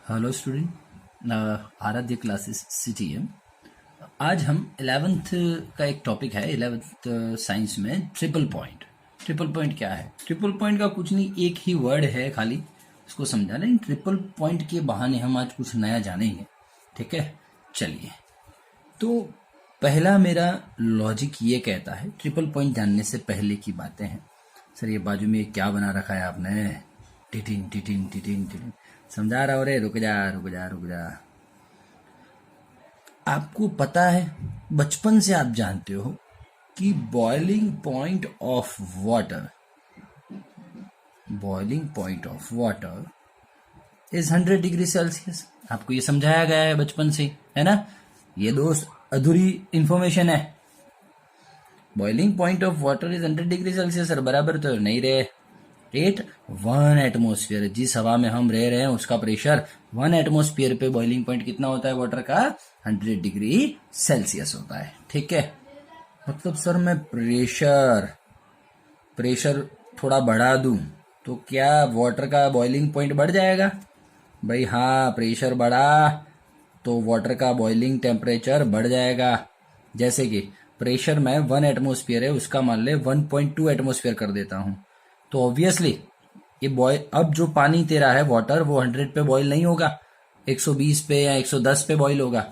Hello student, आराध्य classes CTM। आज हम 11th का एक टॉपिक है 11th साइंस में ट्रिपल पॉइंट। ट्रिपल पॉइंट क्या है? ट्रिपल पॉइंट का कुछ नहीं, एक ही वर्ड है, खाली उसको समझाना। इन ट्रिपल पॉइंट के बहाने हम आज कुछ नया जानेंगे। ठीक है, चलिए। तो पहला मेरा लॉजिक ये कहता है, ट्रिपल पॉइंट जानने से पहले की बातें हैं। सर ये बाजू में क्या बना रखा है आपने? टिटिन टिटिन टिटिन टिटिन समझा रहा हो रे, रुक जा रुक जा रुक जा। आपको पता है, बचपन से आप जानते हो कि boiling point of water is 100 degree Celsius. आपको ये समझाया गया है बचपन से, है ना? ये दोस्त अधूरी इंफॉर्मेशन है। Boiling point of water is 100 degree Celsius. बराबर तो नहीं रहे। एट 1 एटमोस्फियर, जिस हवा में हम रह रहे हैं उसका प्रेशर 1 एटमोस्फियर पे बॉइलिंग पॉइंट कितना होता है वाटर का? 100 डिग्री सेल्सियस होता है। ठीक है, मतलब सर मैं प्रेशर थोड़ा बढ़ा दूं तो क्या वाटर का बॉइलिंग पॉइंट बढ़ जाएगा? भाई हाँ, प्रेशर बढ़ा तो वाटर का बॉइलिंग टेम्परेचर बढ़ जाएगा। जैसे कि प्रेशर में 1 एटमोस्फियर है, उसका मान ले 1.2 एटमोस्फियर कर देता हूं, तो ऑब्वियसली ये बॉयल, अब जो पानी तेरा है वाटर, वो 100 पे बॉईल नहीं होगा, 120 पे या 110 पे बॉईल होगा।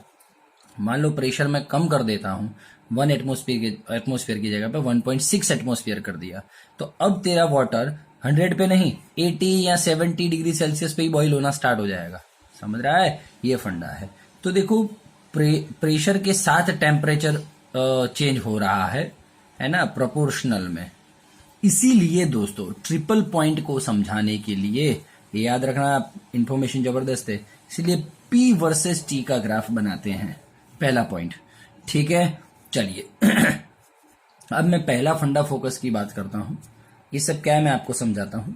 मान लो प्रेशर मैं कम कर देता हूँ, 1 एटमोस्फियर की जगह पे 1.6 एटमोस्फियर कर दिया, तो अब तेरा वाटर 100 पे नहीं, 80 या 70 डिग्री सेल्सियस पे ही बॉईल होना स्टार्ट हो जाएगा। समझ रहा है? ये फंडा है। तो देखो, प्रेशर के साथ टेम्परेचर चेंज हो रहा है ना, प्रोपोर्शनल में। इसीलिए दोस्तों ट्रिपल पॉइंट को समझाने के लिए, ये याद रखना, इंफॉर्मेशन जबरदस्त है, इसीलिए P वर्सेस T का ग्राफ बनाते हैं। पहला पॉइंट, ठीक है। चलिए अब मैं पहला फंडा फोकस की बात करता हूं। ये सब क्या है मैं आपको समझाता हूं।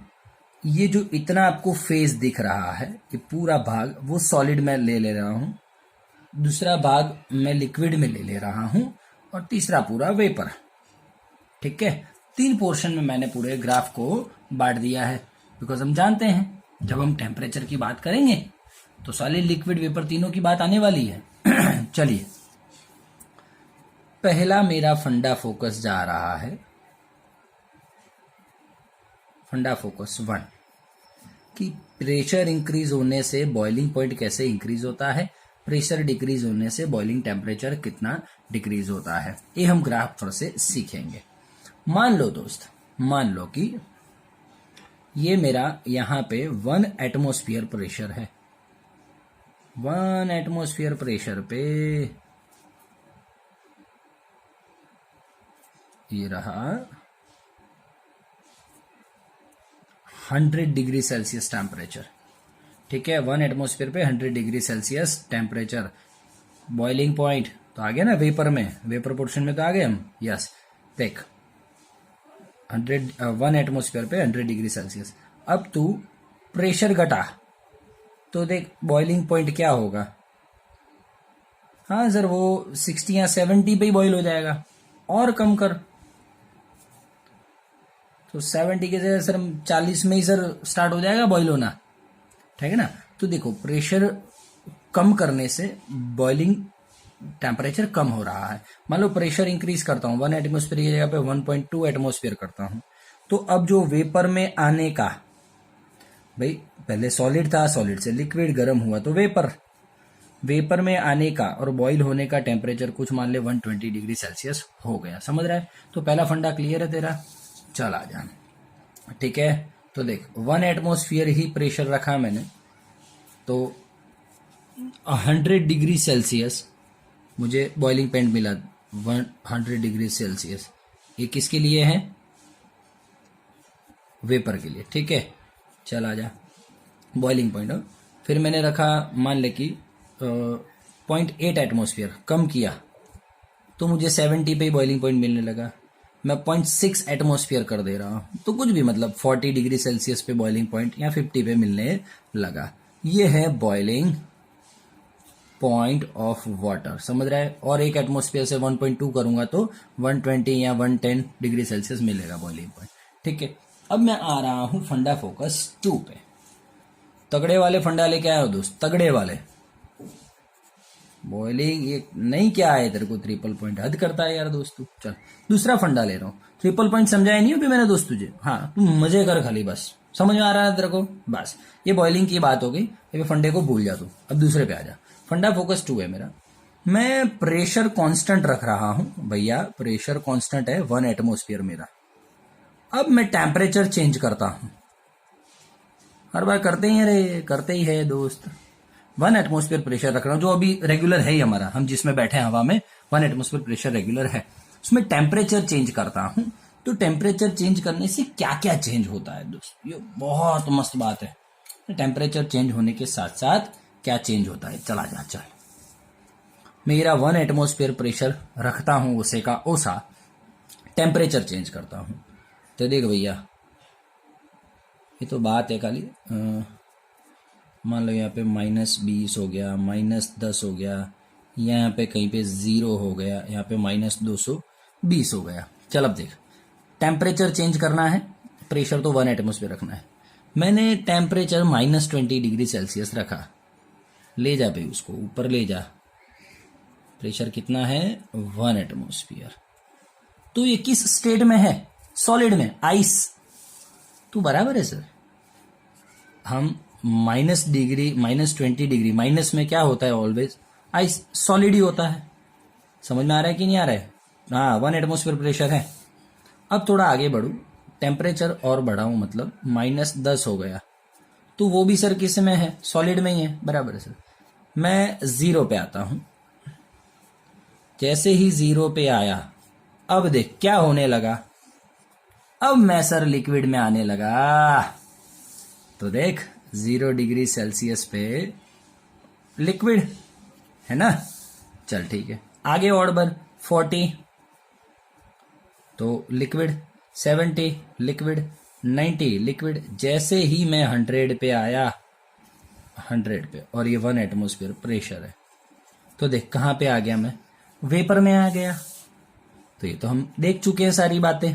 ये जो इतना आपको फेस दिख रहा है, ये पूरा भाग वो सॉलिड में ले रहा हूं, दूसरा भाग मैं लिक्विड में ले रहा हूं, और तीसरा पूरा वेपर। ठीक है, 3 पोर्शन में मैंने पूरे ग्राफ को बांट दिया है, बिकॉज हम जानते हैं जब हम टेम्परेचर की बात करेंगे तो सॉलिड लिक्विड वेपर तीनों की बात आने वाली है। चलिए, पहला मेरा फंडा फोकस जा रहा है, फंडा फोकस 1, कि प्रेशर इंक्रीज होने से बॉइलिंग पॉइंट कैसे इंक्रीज होता है, प्रेशर डिक्रीज होने से बॉइलिंग टेम्परेचर कितना डिक्रीज होता है। ये हम ग्राफ पर से सीखेंगे। मान लो दोस्त, मान लो कि ये मेरा यहां पे 1 एटमोस्फियर प्रेशर है। 1 एटमोस्फियर प्रेशर पे ये रहा 100 डिग्री सेल्सियस टेम्परेचर। ठीक है, 1 एटमोस्फियर पे 100 degree Celsius temperature. Boiling point तो आ गया ना वेपर में, वेपर पोर्शन में तो आ गए हम। यस, देख 1 एटमोस्फियर पे 100 डिग्री सेल्सियस। अब तू प्रेशर घटा तो देख बॉइलिंग पॉइंट क्या होगा। हाँ सर, वो 60 या 70 पे ही बॉईल हो जाएगा, और कम कर तो 70 के जगह सर 40 में ही सर स्टार्ट हो जाएगा बॉईल होना। ठीक है ना? तो देखो, प्रेशर कम करने से बॉइलिंग टेम्परेचर कम हो रहा है। मान लो प्रेशर इंक्रीज करता हूं, 1 एटमोस्फियर की जगह पे 1.2 एटमोस्फियर करता हूं, तो अब जो वेपर में आने का, भाई पहले सॉलिड था, सॉलिड से लिक्विड, गर्म हुआ तो वेपर में आने का और बॉईल होने का टेम्परेचर कुछ मान ले 120 डिग्री सेल्सियस हो गया। समझ रहा है? तो पहला फंडा क्लियर है तेरा। चल आ जा। ठीक है, तो देख 1 एटमोस्फियर ही प्रेशर रखा मैंने, तो 100 डिग्री सेल्सियस मुझे बॉइलिंग पॉइंट मिला, 100 डिग्री सेल्सियस। ये किसके लिए है? वेपर के लिए। ठीक है, चल आ जा। बॉइलिंग पॉइंट, फिर मैंने रखा, मान ले कि 0.8 एटमोस्फियर, कम किया तो मुझे 70 पे ही बॉइलिंग पॉइंट मिलने लगा। मैं 0.6 एटमोस्फियर कर दे रहा हूं, तो कुछ भी मतलब 40 डिग्री सेल्सियस पे बॉइलिंग पॉइंट या 50 पे मिलने लगा। ये है बॉइलिंग पॉइंट ऑफ वाटर। समझ रहा है? और 1 एटमोस्फियर से 1.2 करूंगा तो 120 या 110 डिग्री सेल्सियस मिलेगा बॉइलिंग पॉइंट। ठीक है, अब मैं आ रहा हूं फंडा फोकस 2 पे। तगड़े वाले फंडा लेके आया हो दोस्त, तगड़े वाले। बॉइलिंग ये नहीं, क्या है तेरे को ट्रिपल पॉइंट, हद करता है यार दोस्त तू। चल दूसरा फंडा ले रहा हूँ। ट्रिपल पॉइंट समझाया नहीं अभी मैंने दोस्त तुझे? हाँ, तू मजे कर खाली, बस समझ में आ रहा है तेरे को? बस ये बॉइलिंग की बात हो गई, ये फंडे को भूल जा तू। अब दूसरे पे आ जा। फंडा फोकस 2 है मेरा। मैं प्रेशर कांस्टेंट रख रहा हूं भैया, प्रेशर कांस्टेंट है 1 एटमॉस्फेयर मेरा। अब मैं टेम्परेचर चेंज करता हूं। हर बार करते ही है रे, करते ही है दोस्त। 1 एटमॉस्फेयर प्रेशर रख रहा हूं, जो अभी रेगुलर है ही हमारा, हम जिसमें बैठे हैं हवा में 1 एटमॉस्फेयर प्रेशर रेगुलर है। उसमें टेम्परेचर चेंज करता हूं। तो टेम्परेचर चेंज करने से क्या क्या चेंज होता है दोस्त, ये बहुत मस्त बात है। टेम्परेचर चेंज होने के साथ साथ क्या चेंज होता है, चला जा चल। मेरा 1 एटमॉस्फेयर प्रेशर रखता हूं, उसे का ओसा टेम्परेचर चेंज करता हूं। तो देख भैया, ये तो बात है खाली। मान लो यहाँ पे -20 हो गया, -10 हो गया, यहाँ पे कहीं पे 0 हो गया, यहाँ पे -220 हो गया। चल अब देख, टेम्परेचर चेंज करना है, प्रेशर तो 1 एटमॉस्फेयर रखना है। मैंने टेम्परेचर -20 डिग्री सेल्सियस रखा। ले जा भाई, उसको ऊपर ले जा। प्रेशर कितना है? 1 एटमॉस्फेयर। तो ये किस स्टेट में है? सॉलिड में, आइस। तू बराबर है सर। हम -20 डिग्री, माइनस में क्या होता है ऑलवेज? आइस, सॉलिड ही होता है। समझ में आ रहा है कि नहीं आ रहा है? हाँ, 1 एटमॉस्फेयर प्रेशर है। अब थोड़ा आगे बढ़ू, टेम्परेचर और बढ़ाऊं, मतलब -10 हो गया। तो वो भी सर किस में है? सॉलिड में ही है, बराबर है सर। मैं 0 पे आता हूं। जैसे ही 0 पे आया, अब देख क्या होने लगा। अब मैं सर लिक्विड में आने लगा। तो देख 0 डिग्री सेल्सियस पे लिक्विड है ना। चल ठीक है, आगे और बढ़। 40 तो लिक्विड, 70 लिक्विड, 90 लिक्विड। जैसे ही मैं 100 पे आया, 100 पे, और ये 1 एटमॉस्फेयर प्रेशर है, तो देख कहां पे आ गया मैं? वेपर में आ गया। तो ये तो हम देख चुके हैं सारी बातें।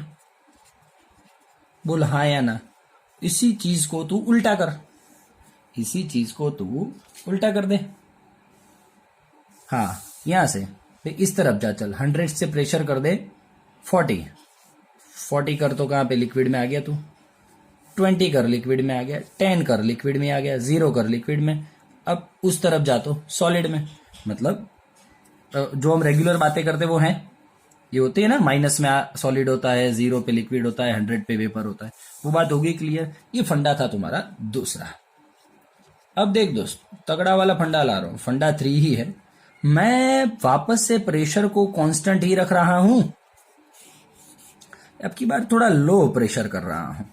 बोल हाँ या ना। इसी चीज को तू उल्टा कर, इसी चीज को तू उल्टा कर दे। हाँ, यहां से इस तरफ जा। चल 100 से प्रेशर कर दे 40 कर, तो कहां पे? लिक्विड में आ गया तू। 20 कर, लिक्विड में आ गया। 10 कर, लिक्विड में आ गया। 0 कर, लिक्विड में। अब उस तरफ जा तो सॉलिड में। मतलब जो हम रेगुलर बातें करते वो हैं, ये होती है ना, माइनस में सॉलिड होता है, 0 पे लिक्विड होता है, 100 पे वेपर होता है। वो बात होगी क्लियर। ये फंडा था तुम्हारा दूसरा। अब देख दोस्त, तगड़ा वाला फंडा ला रहा हूं, फंडा 3 ही है। मैं वापस से प्रेशर को कांस्टेंट ही रख रहा हूं। अब की बार थोड़ा लो प्रेशर कर रहा हूं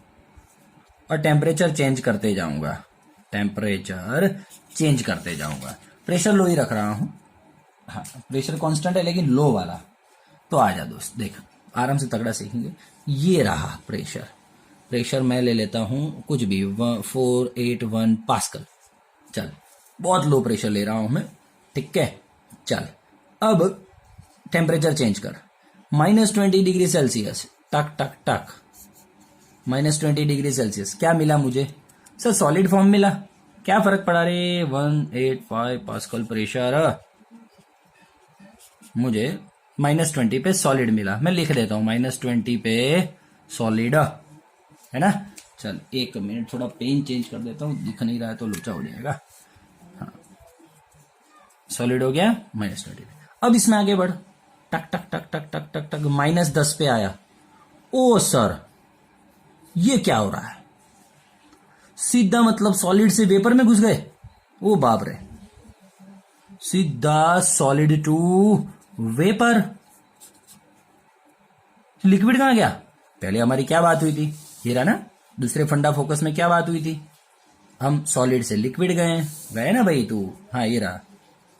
और टेम्परेचर चेंज करते जाऊंगा। टेम्परेचर चेंज करते जाऊंगा, प्रेशर लो ही रख रहा हूं। हाँ, प्रेशर कांस्टेंट है लेकिन लो वाला। तो आ जा दोस्त, देख आराम से तगड़ा सीखेंगे। ये रहा प्रेशर। प्रेशर मैं ले लेता हूं कुछ भी, 481 पास्कल। चल, बहुत लो प्रेशर ले रहा हूं मैं, ठीक है। चल अब टेम्परेचर चेंज कर, -20 डिग्री सेल्सियस। टक टक टक, -20 डिग्री सेल्सियस। क्या मिला मुझे? सर सॉलिड फॉर्म मिला। क्या फर्क पड़ा रे? 185 पास्कल प्रेशर मुझे -20 पे सॉलिड मिला। मैं लिख देता हूं -20 पे सॉलिड, है ना। चल 1 मिनट, थोड़ा पेन चेंज कर देता हूं, दिख नहीं रहा है तो लोचा हो जाएगा। हाँ, सॉलिड हो गया -20 पे। अब इसमें आगे बढ़, टक टक टक टक टक टक टक, -10 पे आया। ओ सर, ये क्या हो रहा है? सीधा मतलब सॉलिड से वेपर में घुस गए। ओ बाप रे, सीधा सॉलिड टू वेपर। लिक्विड कहां गया? पहले हमारी क्या बात हुई थी? ये रहा ना, दूसरे फंडा फोकस में क्या बात हुई थी? हम सॉलिड से लिक्विड गए ना भाई तू। हाँ, ये रहा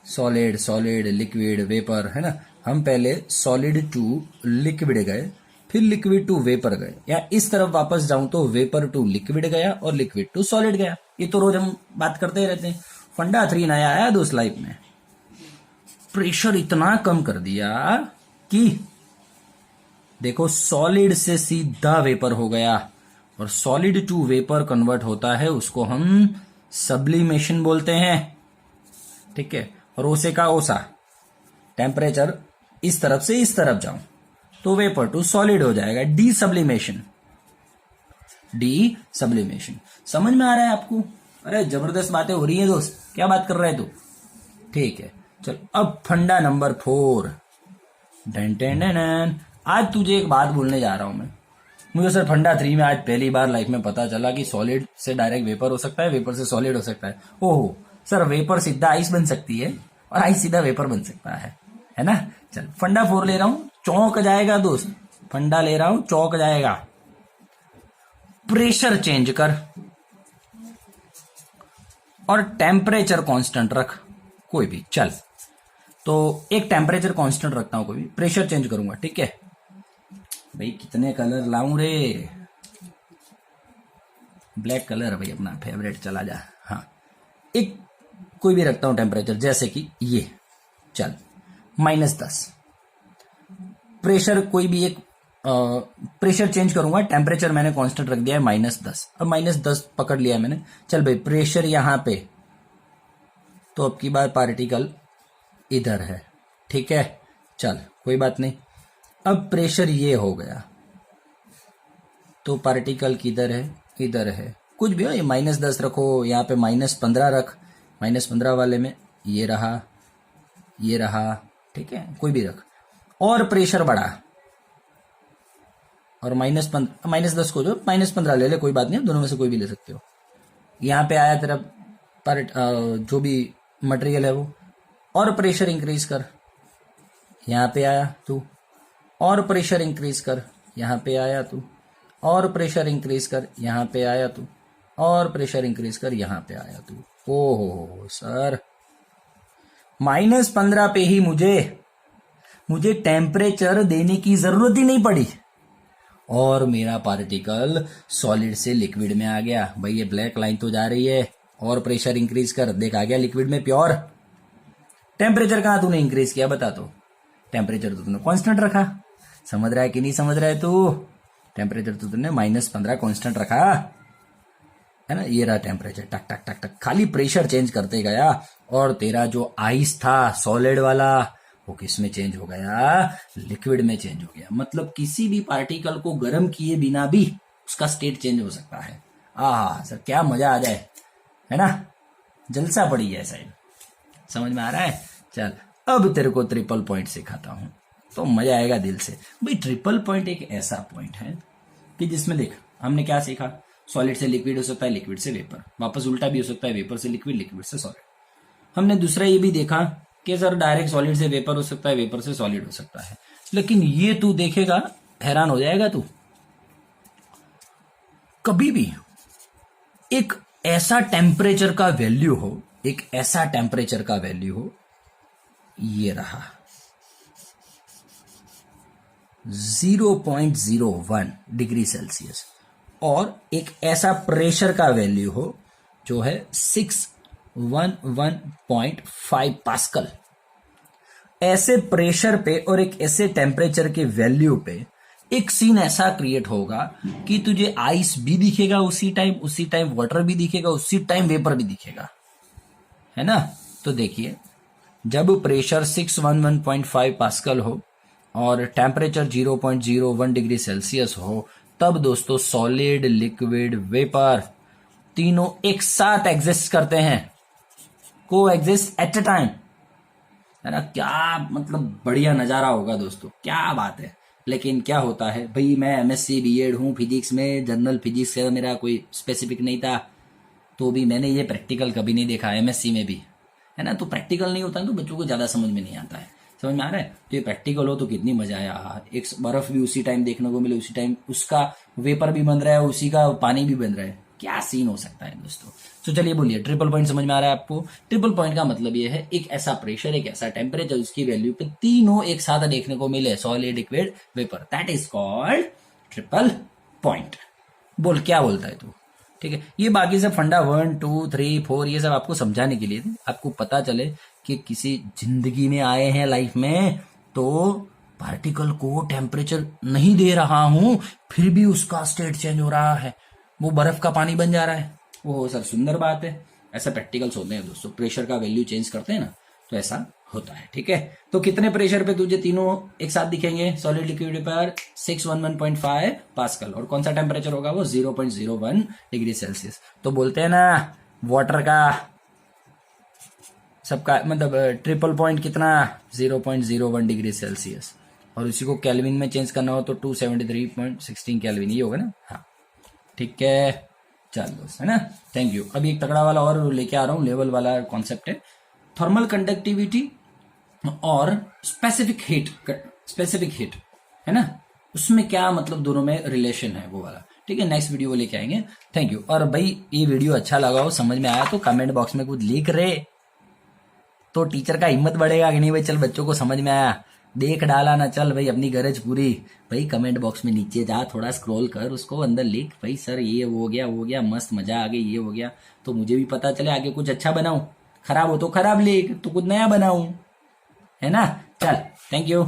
सॉलिड, सॉलिड, लिक्विड, वेपर, है ना। हम पहले सॉलिड टू लिक्विड गए, फिर लिक्विड टू वेपर गए, या इस तरफ वापस जाऊं तो वेपर टू लिक्विड गया और लिक्विड टू सॉलिड गया। ये तो रोज हम बात करते ही रहते हैं। फंडा 3 नया आया दोस्त लाइफ में। प्रेशर इतना कम कर दिया कि देखो, सॉलिड से सीधा वेपर हो गया, और सॉलिड टू वेपर कन्वर्ट होता है, उसको हम सब्लिमेशन बोलते हैं, ठीक है। और ओसे का ओसा, टेम्परेचर इस तरफ से इस तरफ जाऊं तो वेपर टू सॉलिड हो जाएगा, डी सब्लिमेशन। डी सब्लिमेशन समझ में आ रहा है आपको? अरे जबरदस्त बातें हो रही है दोस्त, क्या बात कर रहे है तू? ठीक है, चल अब फंडा नंबर 4। Done done done. आज तुझे एक बात बोलने जा रहा हूं मैं। मुझे सर फंडा 3 में आज पहली बार लाइफ में पता चला कि सॉलिड से डायरेक्ट वेपर हो सकता है, वेपर से सॉलिड हो सकता है। ओहो सर, वेपर सीधा आइस बन सकती है और आइस सीधा वेपर बन सकता है ना? चल फंडा 4 ले रहा हूं, चौंक जाएगा दोस्त। फंडा ले रहा हूं, चौंक जाएगा। प्रेशर चेंज कर और टेम्परेचर कांस्टेंट रख, कोई भी चल। तो एक टेम्परेचर कांस्टेंट रखता हूं, कोई भी प्रेशर चेंज करूंगा, ठीक है भाई। कितने कलर लाऊं रे? ब्लैक कलर भाई अपना फेवरेट, चला जा। हाँ, एक कोई भी रखता हूं टेम्परेचर, जैसे कि ये, चल -10। प्रेशर कोई भी एक प्रेशर चेंज करूंगा, टेम्परेचर मैंने कांस्टेंट रख दिया है -10। अब -10 पकड़ लिया मैंने। चल भाई प्रेशर यहां पे, तो अब की बार पार्टिकल इधर है, ठीक है। चल कोई बात नहीं। अब प्रेशर ये हो गया तो पार्टिकल किधर है? इधर है। कुछ भी हो, ये -10 रखो, यहाँ पे -15 रख। -15 वाले में ये रहा, ये रहा, ठीक है, कोई भी रख। और प्रेशर बढ़ा और -10 को जो -15 ले ले, कोई बात नहीं, दोनों में से कोई भी ले सकते हो। यहाँ पे आया तेरा जो भी मटेरियल है वो, और प्रेशर इंक्रीज कर। यहाँ पे आया तू, और प्रेशर इंक्रीज कर। यहाँ पे आया तू, और प्रेशर इंक्रीज कर। यहाँ पे आया तू, और प्रेशर इंक्रीज कर। यहाँ पे आया तू। ओहो सर, -15 पे ही मुझे टेम्परेचर देने की जरूरत ही नहीं पड़ी और मेरा पार्टिकल सॉलिड से लिक्विड में आ गया। भाई ये ब्लैक लाइन तो जा रही है। और प्रेशर इंक्रीज कर, देख आ गया लिक्विड में प्योर। टेम्परेचर कहां तूने इंक्रीज किया बता? तो टेम्परेचर तो तूने कांस्टेंट रखा। समझ रहा है कि नहीं समझ रहा है तू? टेम्परेचर तो तूने -15 कांस्टेंट रखा है ना। ये रहा टेम्परेचर, टक टक टक टक, खाली प्रेशर चेंज करते गया। और तेरा जो आइस था सॉलिड वाला, वो किस में चेंज हो गया? लिक्विड में चेंज हो गया। मतलब किसी भी पार्टिकल को गर्म किए बिना भी उसका स्टेट चेंज हो सकता है। सर क्या मजा आ जाए, है ना? जलसा पड़ी है साइड। समझ में आ रहा है? चल अब तेरे को ट्रिपल पॉइंट सिखाता हूं तो मजा आएगा दिल से। भाई ट्रिपल पॉइंट एक ऐसा पॉइंट है कि जिसमें देख हमने क्या सीखा, सॉलिड से लिक्विड हो सकता है, लिक्विड से वेपर, वापस उल्टा भी हो सकता है, वेपर से लिक्विड, लिक्विड से सॉलिड। हमने दूसरा ये भी देखा कि सर डायरेक्ट सॉलिड से वेपर हो सकता है, वेपर से सॉलिड हो सकता है। लेकिन ये तू देखेगा हैरान हो जाएगा तू, कभी भी एक ऐसा टेम्परेचर का वैल्यू हो, एक ऐसा टेम्परेचर का वैल्यू हो, ये रहा 0.01 डिग्री सेल्सियस, और एक ऐसा प्रेशर का वैल्यू हो जो है 611.5 पास्कल। ऐसे प्रेशर पे और एक ऐसे टेम्परेचर के वैल्यू पे एक सीन ऐसा क्रिएट होगा कि तुझे आइस भी दिखेगा उसी टाइम, उसी टाइम वाटर भी दिखेगा, उसी टाइम वेपर भी दिखेगा, है ना? तो देखिए, जब प्रेशर 611.5 पास्कल हो और टेम्परेचर 0.01 डिग्री सेल्सियस हो, तब दोस्तों सॉलिड, लिक्विड, वेपर तीनों एक साथ एग्जिस्ट करते हैं, को एग्जिस्ट एट अ टाइम, है ना? क्या मतलब बढ़िया नजारा होगा दोस्तों, क्या बात है। लेकिन क्या होता है भाई, मैं एमएससी बीएड हूँ फिजिक्स में, जनरल फिजिक्स से मेरा कोई स्पेसिफिक नहीं था, तो भी मैंने ये प्रैक्टिकल कभी नहीं देखा एमएससी में भी, है ना? तो प्रैक्टिकल नहीं होता है तो बच्चों को ज्यादा समझ में नहीं आता है। समझ में आ रहा है? तो ये प्रैक्टिकल हो तो कितनी मजा आया। एक बर्फ भी उसी टाइम देखने को मिले, उसी टाइम उसका वेपर भी बन रहा है, उसी का पानी भी बन रहा है, क्या सीन हो सकता है दोस्तों। तो चलिए बोलिए, ट्रिपल पॉइंट समझ में आ रहा है आपको? ट्रिपल पॉइंट का मतलब ये है एक ऐसा प्रेशर, एक ऐसा टेम्परेचर, उसकी वैल्यू पे तीनों एक साथ देखने को मिले, solid, liquid, vapour, that is called triple point. बोल क्या बोलता है तू? ठीक है, ये बाकी सब फंडा 1 2 3 4 ये सब आपको समझाने के लिए थे, आपको पता चले कि किसी जिंदगी में आए हैं लाइफ में तो पार्टिकल को टेम्परेचर नहीं दे रहा हूं फिर भी उसका स्टेट चेंज हो रहा है, वो बर्फ का पानी बन जा रहा है। वो सर सुंदर बात है, ऐसे प्रैक्टिकल्स होते हैं दोस्तों, प्रेशर का वैल्यू चेंज करते हैं ना तो ऐसा होता है। ठीक है, तो कितने प्रेशर पे तुझे तीनों एक साथ दिखेंगे? सॉलिड लिक्विड पर 611.5 पास्कल, और कौन सा टेम्परेचर होगा वो? 0.01 डिग्री सेल्सियस। तो बोलते हैं ना वाटर का सबका मतलब ट्रिपल पॉइंट कितना? 0.01 डिग्री सेल्सियस, और उसी को केल्विन में चेंज करना हो तो 273.16 केल्विन, ये होगा ना? हाँ ठीक है, चल दोस्त, है ना। Thank you. अभी एक तगड़ा वाला और लेके आ रहा हूँ, लेवल वाला कॉन्सेप्ट है, थर्मल कंडक्टिविटी और स्पेसिफिक हीट, है ना, उसमें क्या मतलब दोनों में रिलेशन है वो वाला। ठीक है, नेक्स्ट वीडियो लेके आएंगे। Thank you. और भाई ये वीडियो अच्छा लगा हो, समझ में आया तो कमेंट बॉक्स में कुछ लिख रहे तो टीचर का हिम्मत बढ़ेगा कि नहीं भाई चल बच्चों को समझ में आया, देख डाला ना, चल भाई अपनी गरज पूरी। भाई कमेंट बॉक्स में नीचे जा, थोड़ा स्क्रॉल कर, उसको अंदर लिख भाई सर ये हो गया मस्त, मजा आ गई, ये हो गया, तो मुझे भी पता चले आगे कुछ अच्छा बनाऊं, खराब हो तो खराब लिख, तो कुछ नया बनाऊं, है ना। चल थैंक यू।